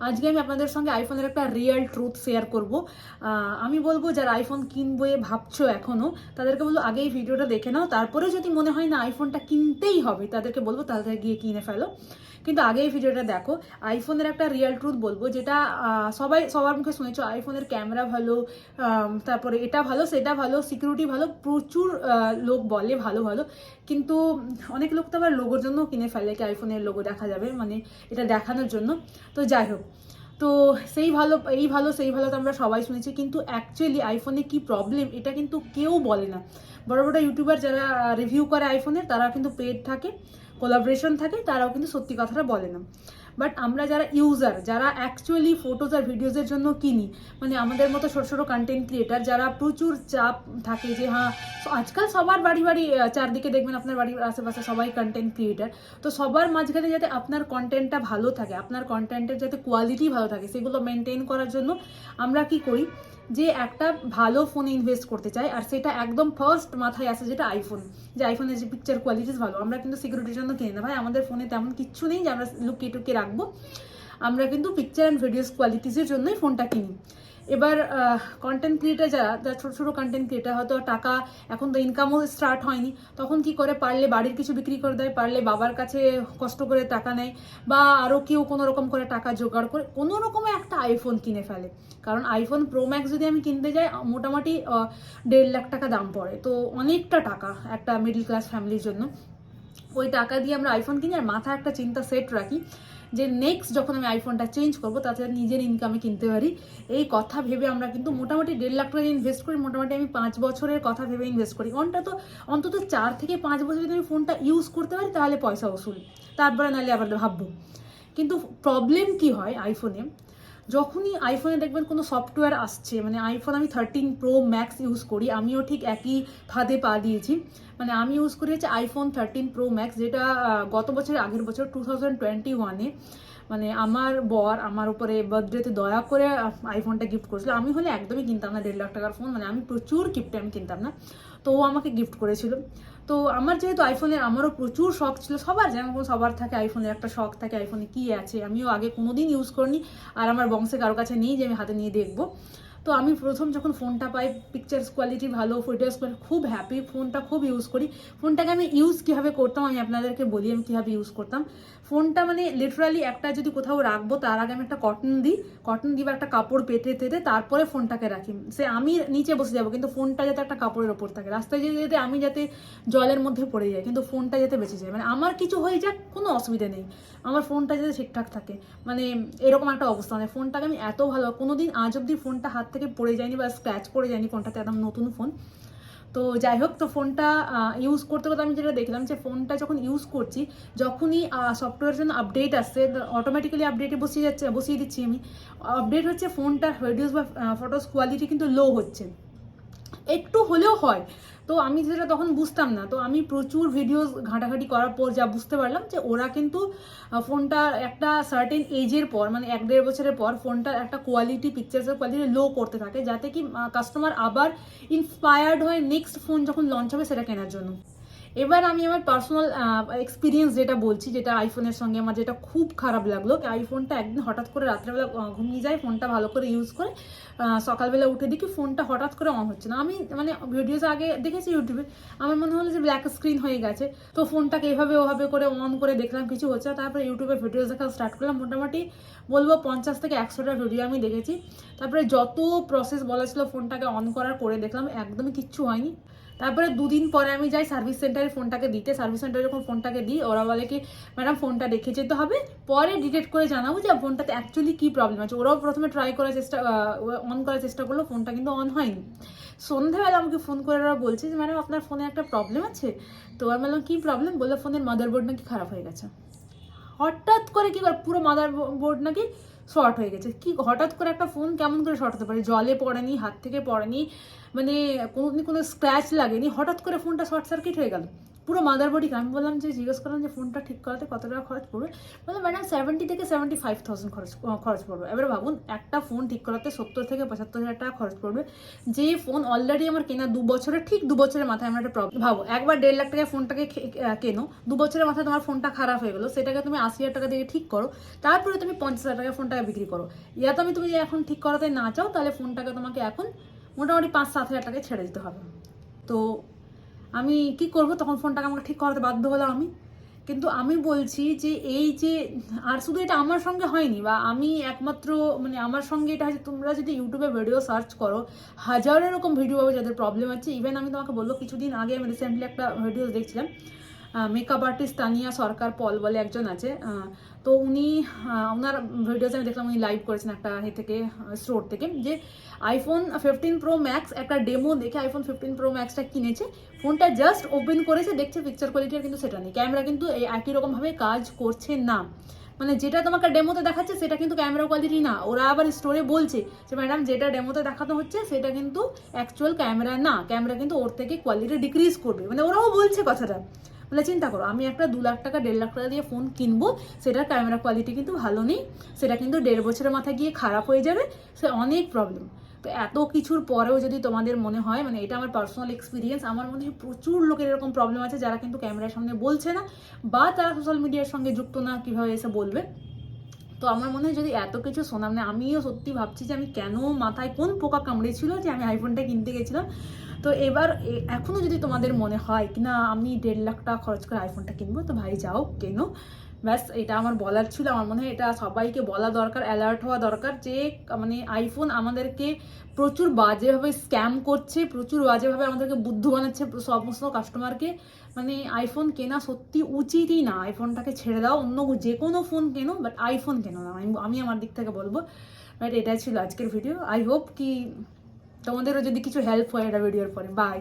আজকে আমি আপনাদের সঙ্গে আইফোনের একটা রিয়েল ট্রুথ শেয়ার করব। আমি বলবো যারা আইফোন কিনবো ভাবছো এখনো, তাদেরকে বলবো আগে এই ভিডিওটা দেখে নাও, তারপরে যদি মনে হয় না আইফোনটা কিনতেই হবে তাদেরকে বলবো তাহলে গিয়ে কিনে ফেলো। কিন্তু আগে এই ভিডিওটা দেখো। আইফোনের একটা রিয়েল ট্রুথ বলবো, যেটা সবার মুখে শুনেছো। আইফোনের ক্যামেরা ভালো, তারপরে এটা ভালো সেটা ভালো, সিকিউরিটি ভালো, প্রচুর লোক বলে ভালো ভালো। কিন্তু অনেক লোক তো আবার লোগোর জন্য কিনে ফেলে, কি আইফোনের লোগো দেখা যাবে, মানে এটা দেখানোর জন্য। তো যাই হোক, তো সেই ভালো এই ভালো সেই ভালো তো আমরা সবাই শুনেছি, কিন্তু অ্যাকচুয়ালি আইফোনে কি প্রবলেম এটা কিন্তু কেউ বলে না। বড় বড় ইউটিউবার যারা রিভিউ করে আইফোনের, তারা কিন্তু পেড থাকে, কোলাবরেশন থাকে, তারাও কিন্তু সত্যি কথাটা বলে না। বাট আমরা যারা ইউজার, যারা অ্যাকচুয়ালি ফটোজ আর ভিডিওজের জন্য কিনি, মানে আমাদের মতো ছোটো ছোটো কন্টেন্ট ক্রিয়েটার যারা প্রচুর চাপ থাকে যে হ্যাঁ আজকাল সবার বাড়ি বাড়ি চারদিকে দেখবেন আপনার বাড়ির আশেপাশে সবাই কন্টেন্ট ক্রিয়েটার। তো সবার মাঝখানে যাতে আপনার কন্টেন্টটা ভালো থাকে, আপনার কন্টেন্টের যাতে কোয়ালিটি ভালো থাকে, সেগুলো মেনটেন করার জন্য আমরা কি করি, যে একটা ভালো ফোনে ইনভেস্ট করতে চাই, আর সেটা একদম ফার্স্ট মাথায় আসে যেটা আইফোন। যে আইফোনের যে পিকচার কোয়ালিটিস ভালো, আমরা কিন্তু সিকিউরিটির জন্য কিনি না ভাই, আমাদের ফোনে তেমন কিচ্ছু নেই যে আমরা লুকিয়ে টুকিয়ে রাখবো। আমরা কিন্তু পিকচার অ্যান্ড ভিডিওস কোয়ালিটিসের জন্যই ফোনটা কিনি। এবার কন্টেন্ট ক্রিয়েটার যারা ছোটো ছোটো কন্টেন্ট ক্রিয়েটার, হয়তো টাকা এখন তো ইনকামও স্টার্ট হয়নি, তখন কি করে, পারলে বাড়ির কিছু বিক্রি করে দেয়, পারলে বাবার কাছে কষ্ট করে টাকা নেয়, বা আরও কেউ কোনো রকম করে টাকা জোগাড় করে কোনো রকমে একটা আইফোন কিনে ফেলে। কারণ আইফোন প্রো ম্যাক্স যদি আমি কিনতে যাই, মোটামুটি 1.5 লাখ টাকা দাম পড়ে, তো অনেকটা টাকা একটা মিডল ক্লাস ফ্যামিলির জন্য। ওই টাকা দিয়ে আমরা আইফোন কিনি, আর মাথায় একটা চিন্তা সেট রাখি যে নেক্সট যখন আমি আইফোনটা চেঞ্জ করবো তাতে নিজের ইনকামে কিনতে পারি। এই কথা ভেবে আমরা কিন্তু মোটামুটি 1.5 লাখ টাকা ইনভেস্ট করি। মোটামুটি আমি 5 বছরের কথা ভেবে ইনভেস্ট করি। অন্তত 4 থেকে 5 বছর যদি আমি ফোনটা ইউজ করতে পারি তাহলে পয়সা ওসুল, তারপরে নাহলে আবার ভাববো। কিন্তু প্রবলেম কি হয় আইফোনে, যখনই আইফোনে দেখবেন কোনো সফটওয়্যার আসছে, মানে আইফোন আমি 13 প্রো ম্যাক্স ইউজ করি, আমিও ঠিক একই ফাঁদে পা দিয়েছি। মানে আমি ইউজ করি হচ্ছে আইফোন 13 প্রো ম্যাক্স, যেটা গত বছরের আগের বছর 2021-এ মানে আমার বর আমার উপরে বার্থডেতে দয়া করে আইফোনটা গিফট করেছিল। আমি হলে একদমই কিনতাম না 1.5 লাখ টাকার ফোন, মানে আমি প্রচুর গিফটে আমি কিনতাম না, তো ও আমাকে গিফট করেছিল। তো আমার যেহেতু আইফোনের আমারও প্রচুর শখ ছিল, সবার যেমন সবার থাকে আইফোনের একটা শখ থাকে, আইফোনে কী আছে, আমিও আগে কোনোদিন ইউজ করিনি, আর আমার বংশে কারো কাছে নেই যে আমি হাতে নিয়ে দেখবো। তো আমি প্রথম যখন ফোনটা পাই, পিকচার্স কোয়ালিটি ভালো, ফটোস কোয়ালিটি খুব হ্যাপি, ফোনটা খুব ইউজ করি। ফোনটাকে আমি ইউজ কীভাবে করতাম আমি আপনাদেরকে বলি, আমি কীভাবে ইউজ করতাম ফোনটা। মানে লিটারালি একটা যদি কোথাও রাখবো তার আগে আমি একটা কটন দিই বা একটা কাপড় পেতে তারপরে ফোনটাকে রাখি। সে আমি নিচে বসে যাবো কিন্তু ফোনটা যাতে একটা কাপড়ের ওপর থাকে, রাস্তায় যেতে যেতে আমি যাতে জলের মধ্যে পড়ে যাই কিন্তু ফোনটা যাতে বেঁচে যায়, মানে আমার কিছু হয়ে যাক কোনো অসুবিধা নেই, আমার ফোনটা যাতে ঠিকঠাক থাকে, মানে এরকম একটা অবস্থা। মানে ফোনটাকে আমি এত ভালো, কোনোদিন আজ অব্দি ফোনটা হাত থেকে পড়ে যায়নি বা স্ক্র্যাচ পড়ে যায়নি, ফোনটাতে একদম নতুন ফোন। তো যাই হোক, তো ফোনটা ইউজ করতে করতে আমি যেটা দেখলাম যে ফোনটা যখন ইউজ করছি, যখনই সফটওয়্যারের জন্য আপডেট আসছে, অটোমেটিক্যালি আপডেটে বসিয়ে দিচ্ছি আমি, আপডেট হচ্ছে, ফোনটার ভিডিওস বা ফটোস কোয়ালিটি কিন্তু লো হচ্ছে, একটু হলেও হয়। তো আমি যেটা তখন বুঝতাম না, তো আমি প্রচুর ভিডিওস ঘাঁটাঘাঁটি করার পর যা বুঝতে পারলাম যে ওরা কিন্তু ফোনটা একটা সার্টেন এজের পর, মানে 1-1.5 বছরের পর ফোনটার একটা কোয়ালিটি, পিকচার্সের কোয়ালিটি লো করতে থাকে, যাতে কি কাস্টমার আবার ইন্সপায়ার্ড হয় নেক্সট ফোন যখন লঞ্চ হবে সেটা কেনার জন্য। এবার আমি আমার পার্সোনাল এক্সপিরিয়েন্স যেটা বলছি, যেটা আইফোনের সঙ্গে আমার যেটা খুব খারাপ লাগলো, আইফোনটা একদিন হঠাৎ করে রাত্রেবেলা ঘুমিয়ে যায়, ফোনটা ভালো করে ইউজ করে সকালবেলা উঠে দেখি ফোনটা হঠাৎ করে অন হচ্ছে না। আমি মানে ভিডিওস আগে দেখেছি ইউটিউবে, আমার মনে হলো যে ব্ল্যাক স্ক্রিন হয়ে গেছে। তো ফোনটাকে এভাবে ওভাবে করে অন করে দেখলাম কিছু হচ্ছে, তারপরে ইউটিউবে ভিডিওস দেখা স্টার্ট করলাম। মোটামুটি বলবো 50 থেকে 100টা ভিডিও আমি দেখেছি। তারপরে যত প্রসেস বলা ছিল ফোনটাকে অন করার করে দেখলাম, একদমই কিচ্ছু হয়নি। তারপরে 2 দিন পরে আমি যাই সার্ভিস সেন্টারে ফোনটাকে দিতে। সার্ভিস সেন্টারে যখন ফোনটাকে দিই, ওরা বলে কি ম্যাডাম ফোনটা রেখে যেতে হবে, পরে ডিটেক্ট করে জানাবো যে ফোনটাতে অ্যাকচুয়ালি কী প্রবলেম আছে। ওরাও প্রথমে অন করার চেষ্টা করলো, ফোনটা কিন্তু অন হয়নি। সন্ধ্যাবেলা আমাকে ফোন করে ওরা বলছে যে ম্যাডাম আপনার ফোনে একটা প্রবলেম আছে। তো আমি বললাম কী প্রবলেম, বললো ফোনের মাদারবোর্ড নাকি খারাপ হয়ে গেছে। হঠাৎ করে কি পুরো মাদারবোর্ড নাকি শর্ট হয়ে গেছে। কি হঠাৎ করে একটা ফোন কেমন করে শর্ট হতে পারে, জলে পড়েনি, হাত থেকে পড়েনি, মানে কোনো স্ক্র্যাচ লাগেনি, হঠাৎ করে ফোনটা শর্ট সার্কিট হয়ে গেল। পুরো মাদারবোর্ডই। আমি বললাম যে জিজ্ঞেস করলাম যে ফোনটা ঠিক করাতে কত টাকা খরচ পড়বে, বললাম ম্যাডাম 70 থেকে 75,000 খরচ পড়বে। এবারে ভাবুন একটা ফোন ঠিক করাতে 70 থেকে 75,000 টাকা খরচ পড়বে, যে ফোন অলরেডি আমার কেনা 2 বছরের, ঠিক 2 বছরের মাথায় আমার একটা প্রবলেম। ভাবো একবার 1.5 লাখ টাকায় ফোনটাকে কেনো, 2 বছরের মাথায় তোমার ফোনটা খারাপ হয়ে গেলো, সেটাকে তুমি 80,000 টাকা দিয়ে ঠিক করো, তারপরে তুমি 50,000 টাকায় ফোনটাকে বিক্রি করো। ইয়া তুমি এখন ঠিক করাতে না চাও, তাহলে ফোনটাকে তোমাকে এখন মোটামুটি 5-7 হাজার টাকায় ছেড়ে দিতে হবে। তো আমি কি করব, তখন ফোনটাকে আমাকে ঠিক করাতে বাধ্য হলাম আমি। কিন্তু আমি বলছি যে এই যে, আর শুধু এটা আমার সঙ্গে হয়নি, বা আমি একমাত্র মানে আমার সঙ্গে এটা হচ্ছে, তোমরা যদি ইউটিউবে ভিডিও সার্চ করো হাজারো এরকম ভিডিও পাবে যাদের প্রবলেম আছে। ইভেন আমি তোমাকে বলবো, কিছুদিন আগে আমি রিসেন্টলি একটা ভিডিও দেখছিলাম, মেকআপ আর্টিস্ট তানিয়া সরকার পল বলে একজন আছে, তো উনি ওনার ভিডিওতে আমি দেখলাম উনি লাইভ করেছেন একটা থেকে স্টোর থেকে, যে আইফোন 15 প্রো ম্যাক্স একটা ডেমো দেখে আইফোন 15 প্রো ম্যাক্সটা কিনেছে, ফোনটা জাস্ট ওপেন করেছে, দেখছে পিকচার কোয়ালিটি কিন্তু সেটা নেই, ক্যামেরা কিন্তু এই একই রকমভাবে কাজ করছে না, মানে যেটা তোমাকে ডেমোতে দেখাচ্ছে সেটা কিন্তু ক্যামেরা কোয়ালিটি না। ওরা আবার স্টোরে বলছে যে ম্যাডাম যেটা ডেমোতে দেখানো হচ্ছে সেটা কিন্তু অ্যাকচুয়াল ক্যামেরা না, ক্যামেরা কিন্তু ওর থেকে কোয়ালিটি ডিক্রিজ করবে, মানে ওরাও বলছে কথাটা। মানে চিন্তা করো, আমি একটা 2 লাখ টাকা 1.5 লাখ টাকা দিয়ে ফোন কিনবো, সেটার ক্যামেরা কোয়ালিটি কিন্তু ভালো নেই, সেটা কিন্তু 1.5 বছরের মাথায় গিয়ে খারাপ হয়ে যাবে, সে অনেক প্রবলেম। তো এত কিছুর পরেও যদি তোমাদের মনে হয়, মানে এটা আমার পার্সোনাল এক্সপিরিয়েন্স, আমার মনে হয় প্রচুর লোকের এরকম প্রবলেম আছে যারা কিন্তু ক্যামেরার সামনে বলছে না, বা তারা সোশ্যাল মিডিয়ার সঙ্গে যুক্ত না, কিভাবে এসে বলবে। তো আমার মনে হয় যদি এত কিছু শোনা, মানে আমিও সত্যি ভাবছি যে আমি কেন, মাথায় কোন পোকা কামড়েছিল যে আমি আইফোনটা কিনতে গেছিলাম। তো এবার এখনও যদি তোমাদের মনে হয় কি না আমি 1.5 লাখ টাকা খরচ করে আইফোনটা কিনবো, তো ভাই যাও কেনো, ব্যাস এটা আমার বলার ছিল। আমার মনে হয় এটা সবাইকে বলা দরকার, অ্যালার্ট হওয়া দরকার, যে মানে আইফোন আমাদেরকে প্রচুর বাজেভাবে স্ক্যাম করছে, প্রচুর বাজেভাবে আমাদেরকে বুদ্ধু বানাচ্ছে সমস্ত কাস্টমারকে। মানে আইফোন কেনা সত্যি উচিতই না, আইফোনটাকে ছেড়ে দাও, অন্য যে কোনো ফোন কেনো, বাট আইফোন কেনো না, আমি আমার দিক থেকে বলবো। বাট এটাই ছিল আজকের ভিডিও। আই হোপ কি তোমাদেরও যদি কিছু হেল্প হয় এটা ভিডিওর পরে। বাই।